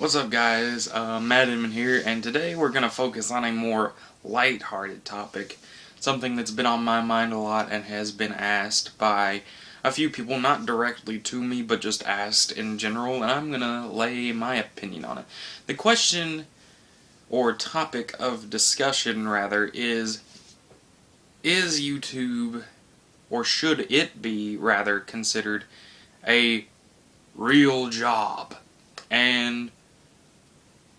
What's up, guys? Matt Inman here, and today we're going to focus on a more light-hearted topic, something that's been on my mind a lot and has been asked by a few people, not directly to me, but just asked in general, and I'm going to lay my opinion on it. The question, or topic of discussion rather, is YouTube, or should it be rather, considered a real job? And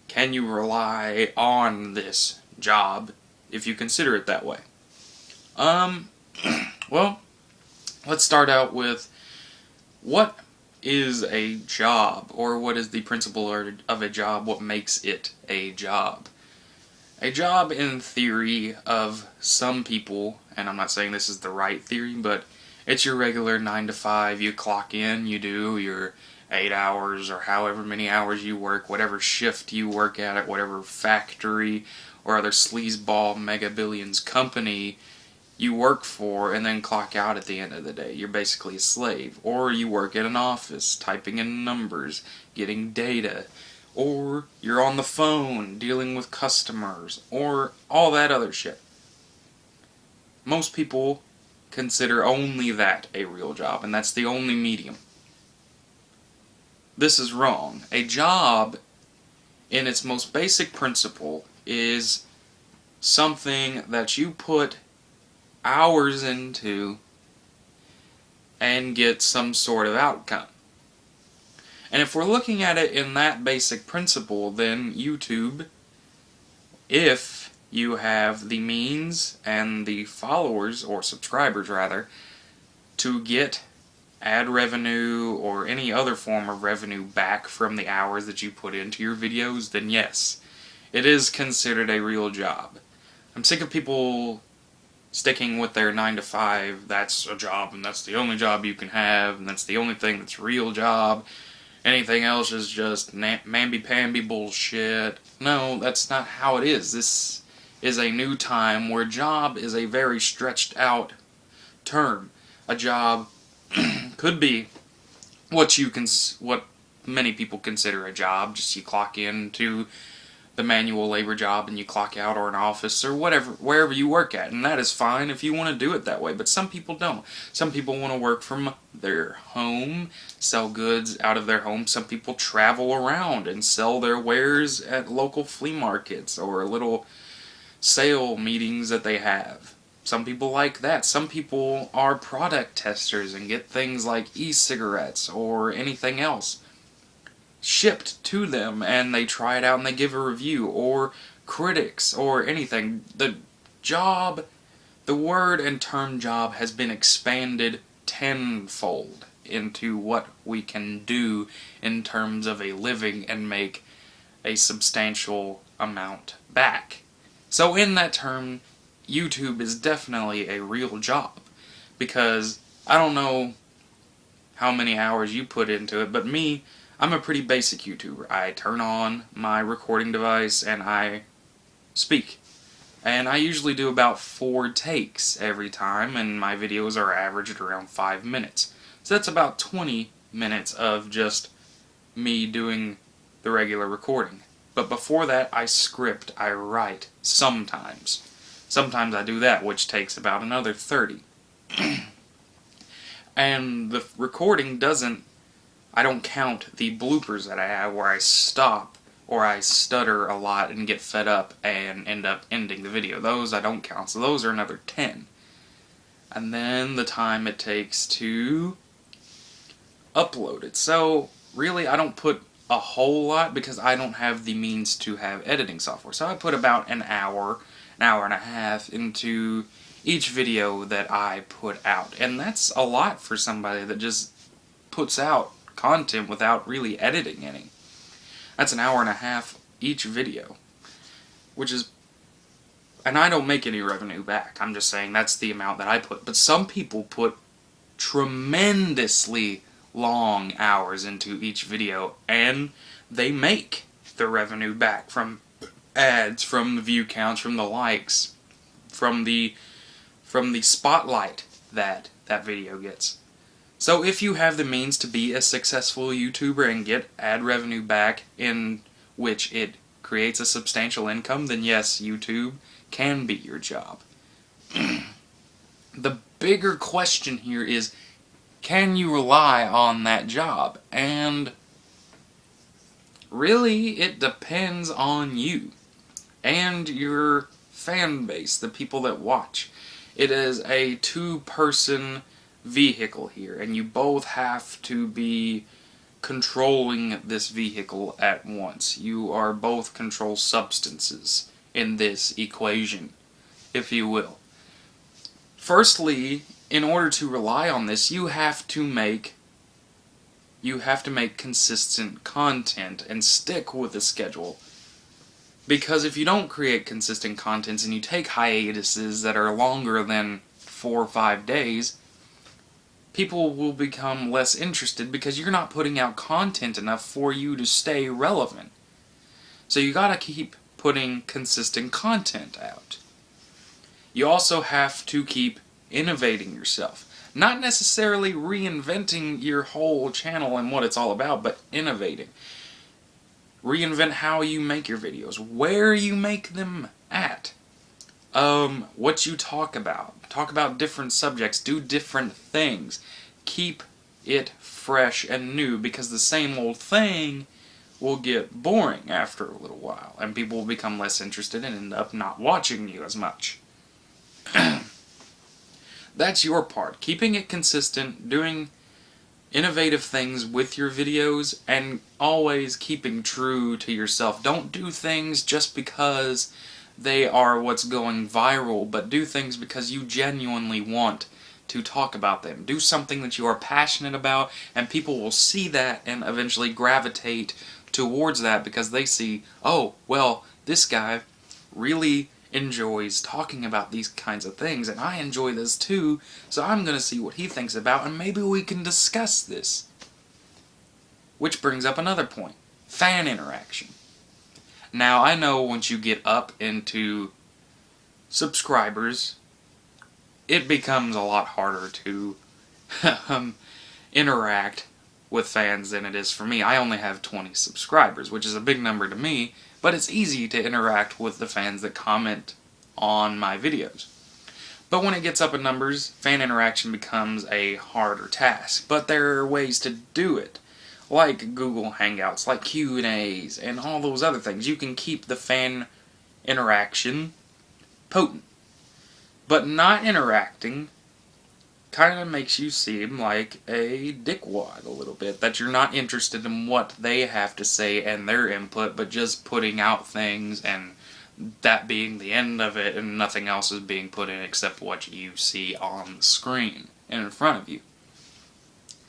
can you rely on this job if you consider it that way? Well, let's start out with what is a job, or what is the principle of a job, what makes it a job? A job, in theory, of some people, and I'm not saying this is the right theory, but it's your regular 9 to 5, you clock in, you do your 8 hours or however many hours you work, whatever shift you work at whatever factory or other sleazeball mega billions company you work for, and then clock out at the end of the day. You're basically a slave. Or you work in an office, typing in numbers, getting data, or you're on the phone dealing with customers, or all that other shit. Most people consider only that a real job, and that's the only medium. This is wrong. A job, in its most basic principle, is something that you put hours into and get some sort of outcome. And if we're looking at it in that basic principle, then YouTube, if you have the means and the followers, or subscribers rather, to get ad revenue or any other form of revenue back from the hours that you put into your videos, then yes, it is considered a real job. I'm sick of people sticking with their 9 to 5, that's a job and that's the only job you can have and that's the only thing that's a real job. Anything else is just mamby-pamby bullshit. No, that's not how it is. This is a new time where job is a very stretched out term. A job could be what many people consider a job. Just you clock into the manual labor job and you clock out, or an office, or whatever, wherever you work at, and that is fine if you want to do it that way, but some people don't. Some people want to work from their home, sell goods out of their home. Some people travel around and sell their wares at local flea markets or little sale meetings that they have. Some people like that. Some people are product testers and get things like e-cigarettes or anything else shipped to them, and they try it out and they give a review, or critics, or anything. The job, the word and term job has been expanded tenfold into what we can do in terms of a living and make a substantial amount back. So in that term, YouTube is definitely a real job, because I don't know how many hours you put into it, but me, I'm a pretty basic YouTuber. I turn on my recording device and I speak. And I usually do about 4 takes every time, and my videos are averaged around 5 minutes. So that's about 20 minutes of just me doing the regular recording. But before that, I script, I write, sometimes. Sometimes I do that, which takes about another 30. And the recording I don't count the bloopers that I have where I stop or I stutter a lot and get fed up and end up ending the video. Those I don't count, so those are another 10. And then the time it takes to upload it. So really, I don't put a whole lot because I don't have the means to have editing software. So I put about an hour and a half into each video that I put out. And that's a lot for somebody that just puts out content without really editing any. That's an hour and a half each video, which is, and I don't make any revenue back. I'm just saying that's the amount that I put. But some people put tremendously long hours into each video, and they make the revenue back from ads, from the view counts, from the likes, from the spotlight that video gets. So if you have the means to be a successful YouTuber and get ad revenue back in which it creates a substantial income, then yes, YouTube can be your job. The bigger question here is, can you rely on that job? And really, it depends on you and your fan base, the people that watch. It is a two-person vehicle here, and you both have to be controlling this vehicle at once. You are both control substances in this equation, if you will. Firstly, in order to rely on this, you have to make consistent content and stick with a schedule. Because if you don't create consistent contents and you take hiatuses that are longer than 4 or 5 days, people will become less interested because you're not putting out content enough for you to stay relevant. So you gotta keep putting consistent content out. You also have to keep innovating yourself. Not necessarily reinventing your whole channel and what it's all about, but innovating. Reinvent how you make your videos, where you make them at, what you talk about different subjects, do different things, keep it fresh and new, because the same old thing will get boring after a little while, and people will become less interested and end up not watching you as much. That's your part, keeping it consistent, doing innovative things with your videos, and always keeping true to yourself. Don't do things just because they are what's going viral, but do things because you genuinely want to talk about them. Do something that you are passionate about, and people will see that and eventually gravitate towards that because they see, oh, well, this guy really enjoys talking about these kinds of things, and I enjoy this too, so I'm going to see what he thinks about, and maybe we can discuss this. Which brings up another point. Fan interaction. Now, I know once you get up into subscribers, it becomes a lot harder to interact with fans than it is for me. I only have 20 subscribers, which is a big number to me, but it's easy to interact with the fans that comment on my videos. But when it gets up in numbers, fan interaction becomes a harder task. But there are ways to do it, like Google Hangouts, like Q&As, and all those other things. You can keep the fan interaction potent. But not interacting kind of makes you seem like a dickwad a little bit, that you're not interested in what they have to say and their input, but just putting out things and that being the end of it, and nothing else is being put in except what you see on the screen in front of you.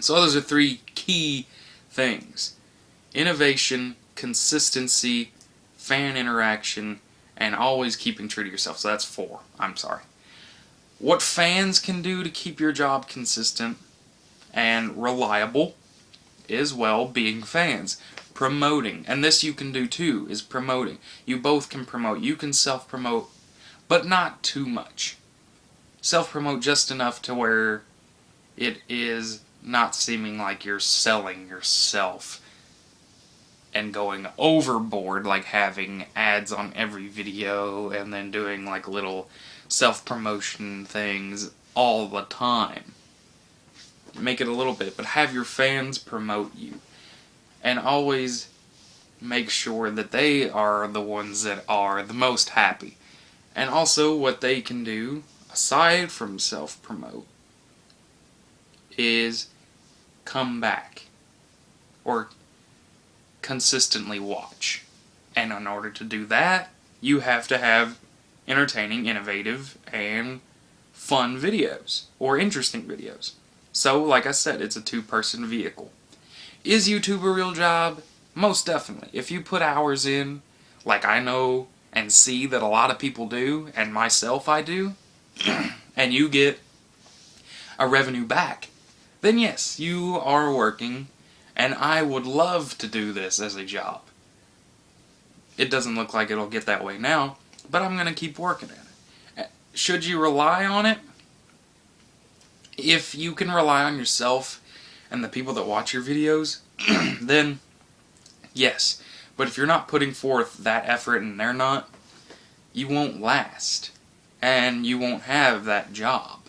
So those are 3 key things: innovation, consistency, fan interaction, and always keeping true to yourself. So that's 4. I'm sorry. What fans can do to keep your job consistent and reliable is, well, being fans. Promoting. And this you can do too, is promoting. You both can promote. You can self-promote, but not too much. Self-promote just enough to where it is not seeming like you're selling yourself and going overboard, like having ads on every video and then doing like little self-promotion things all the time. Make it a little bit, but have your fans promote you. And always make sure that they are the ones that are the most happy. And also what they can do, aside from self-promote, is come back. Or consistently watch. And in order to do that, you have to have entertaining, innovative, and fun videos. Or interesting videos. So, like I said, it's a 2-person vehicle. Is YouTube a real job? Most definitely. If you put hours in, like I know and see that a lot of people do, and myself I do, and you get a revenue back, then yes, you are working, and I would love to do this as a job. It doesn't look like it'll get that way now, but I'm going to keep working at it. Should you rely on it? If you can rely on yourself and the people that watch your videos, then yes. But if you're not putting forth that effort and they're not, you won't last. And you won't have that job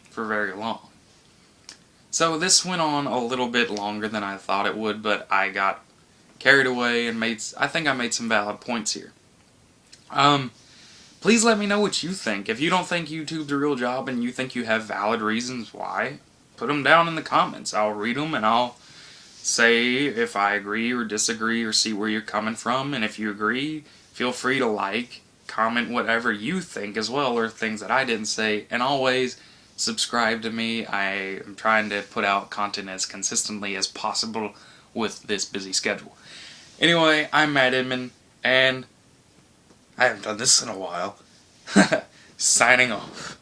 for very long. So this went on a little bit longer than I thought it would, but I got carried away and I think I made some valid points here. Please let me know what you think. If you don't think YouTube's a real job and you think you have valid reasons why, put them down in the comments. I'll read them and I'll say if I agree or disagree or see where you're coming from. And if you agree, feel free to like, comment whatever you think as well, or things that I didn't say. And always subscribe to me. I am trying to put out content as consistently as possible with this busy schedule. Anyway, I'm Matt Inman, and I haven't done this in a while. Signing off.